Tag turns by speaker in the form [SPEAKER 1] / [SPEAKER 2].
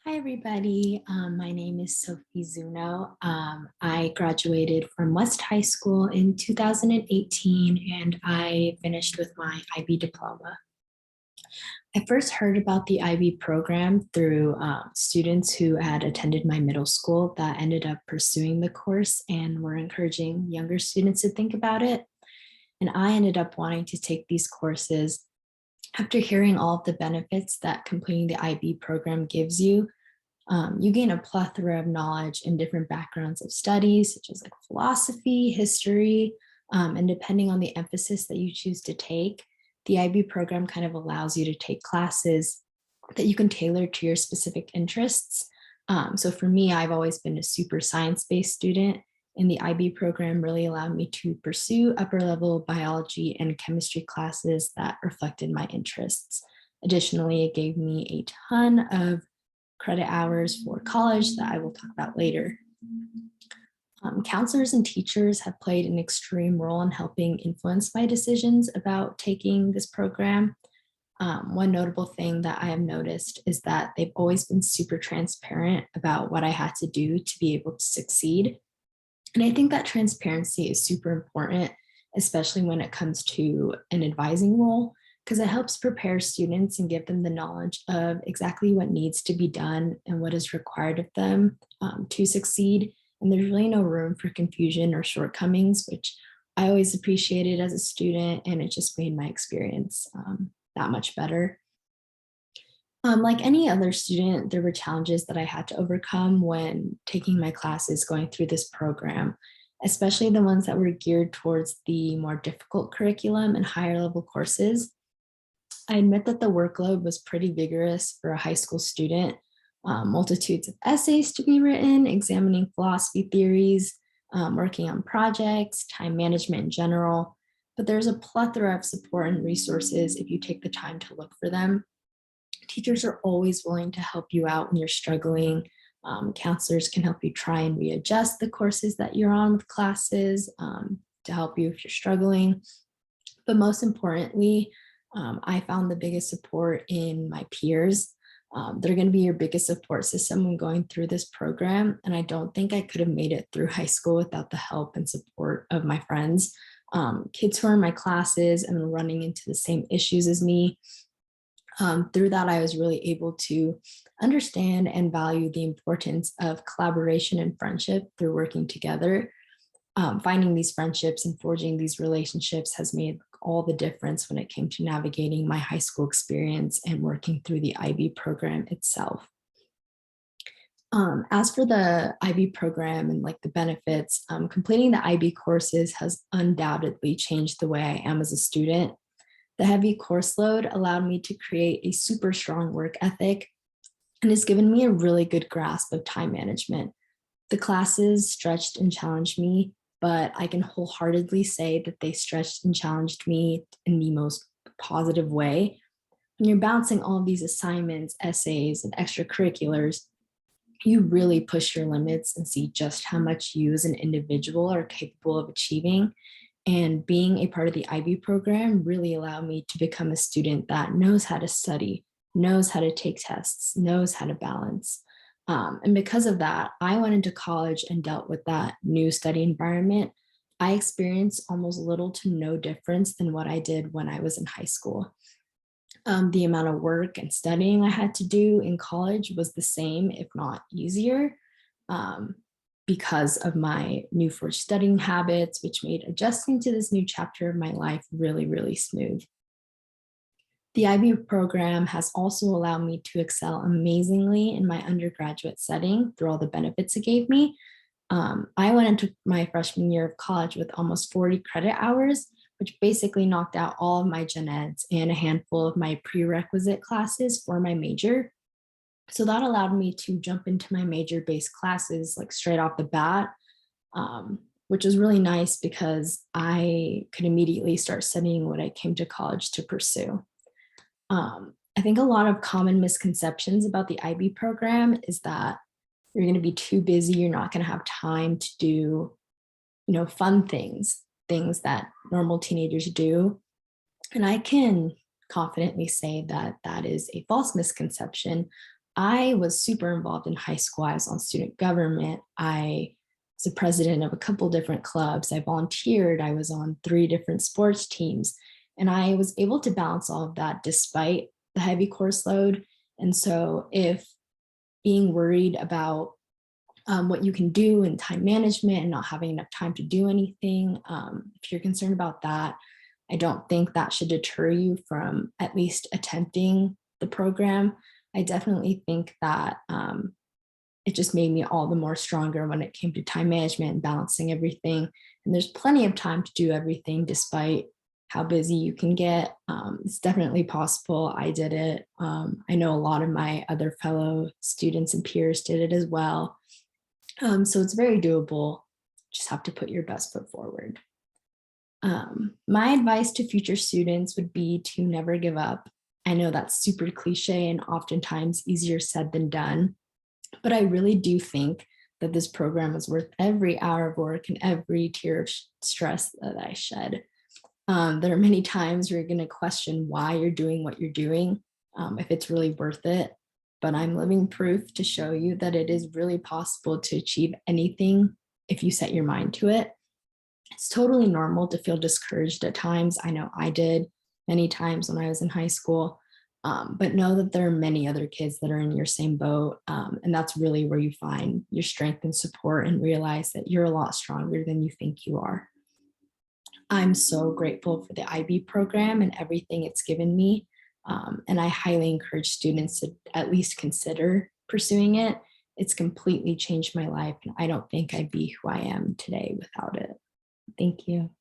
[SPEAKER 1] Hi, everybody. My name is Sophie Zuno. I graduated from West High School in 2018, and I finished with my IB diploma. I first heard about the IB program through students who had attended my middle school that ended up pursuing the course and were encouraging younger students to think about it. And I ended up wanting to take these courses after hearing all of the benefits that completing the IB program gives you. You gain a plethora of knowledge in different backgrounds of studies, such as like philosophy, history, and depending on the emphasis that you choose to take, the IB program kind of allows you to take classes that you can tailor to your specific interests. So for me, I've always been a super science-based student, and the IB program really allowed me to pursue upper level biology and chemistry classes that reflected my interests. Additionally, it gave me a ton of credit hours for college that I will talk about later. Counselors and teachers have played an extreme role in helping influence my decisions about taking this program. One notable thing that I have noticed is that they've always been super transparent about what I had to do to be able to succeed. And I think that transparency is super important, especially when it comes to an advising role, because it helps prepare students and give them the knowledge of exactly what needs to be done and what is required of them to succeed. And there's really no room for confusion or shortcomings, which I always appreciated as a student, and it just made my experience that much better. Like any other student, there were challenges that I had to overcome when taking my classes going through this program, especially the ones that were geared towards the more difficult curriculum and higher level courses. I admit that the workload was pretty vigorous for a high school student. Multitudes of essays to be written, examining philosophy theories, working on projects, time management in general. But there's a plethora of support and resources if you take the time to look for them. Teachers are always willing to help you out when you're struggling. Counselors can help you try and readjust the courses that you're on with classes to help you if you're struggling. But most importantly, I found the biggest support in my peers. They're going to be your biggest support system when going through this program. And I don't think I could have made it through high school without the help and support of my friends. Kids who are in my classes and running into the same issues as me. Through that, I was really able to understand and value the importance of collaboration and friendship through working together. Finding these friendships and forging these relationships has made all the difference when it came to navigating my high school experience and working through the IB program itself. As for the IB program and like the benefits, completing the IB courses has undoubtedly changed the way I am as a student. The heavy course load allowed me to create a super strong work ethic and has given me a really good grasp of time management. The classes stretched and challenged me, but I can wholeheartedly say that they stretched and challenged me in the most positive way. When you're bouncing all of these assignments, essays, and extracurriculars, you really push your limits and see just how much you as an individual are capable of achieving. And being a part of the IB program really allowed me to become a student that knows how to study, knows how to take tests, knows how to balance. And because of that, I went into college and dealt with that new study environment. I experienced almost little to no difference than what I did when I was in high school. The amount of work and studying I had to do in college was the same, if not easier, um, because of my new forged studying habits, which made adjusting to this new chapter of my life really, really smooth. The IB program has also allowed me to excel amazingly in my undergraduate setting through all the benefits it gave me. I went into my freshman year of college with almost 40 credit hours, which basically knocked out all of my gen eds and a handful of my prerequisite classes for my major. So that allowed me to jump into my major based classes like straight off the bat, which was really nice because I could immediately start studying what I came to college to pursue. I think a lot of common misconceptions about the IB program is that you're going to be too busy, you're not going to have time to do, fun things, things that normal teenagers do. And I can confidently say that that is a false misconception. I was super involved in high school. I was on student government. I was the president of a couple different clubs. I volunteered. I was on 3 different sports teams. And I was able to balance all of that despite the heavy course load. And so if being worried about what you can do in time management and not having enough time to do anything, if you're concerned about that, I don't think that should deter you from at least attempting the program. I definitely think that it just made me all the more stronger when it came to time management and balancing everything. And there's plenty of time to do everything despite how busy you can get. It's definitely possible. I did it. I know a lot of my other fellow students and peers did it as well. So it's very doable. Just have to put your best foot forward. My advice to future students would be to never give up. I know that's super cliche and oftentimes easier said than done, but I really do think that this program is worth every hour of work and every tear of stress that I shed. There are many times where you're going to question why you're doing what you're doing, if it's really worth it. But I'm living proof to show you that it is really possible to achieve anything if you set your mind to it. It's totally normal to feel discouraged at times. I know I did many times when I was in high school. But know that there are many other kids that are in your same boat. And that's really where you find your strength and support and realize that you're a lot stronger than you think you are. I'm so grateful for the IB program and everything it's given me. And I highly encourage students to at least consider pursuing it. It's completely changed my life. And I don't think I'd be who I am today without it. Thank you.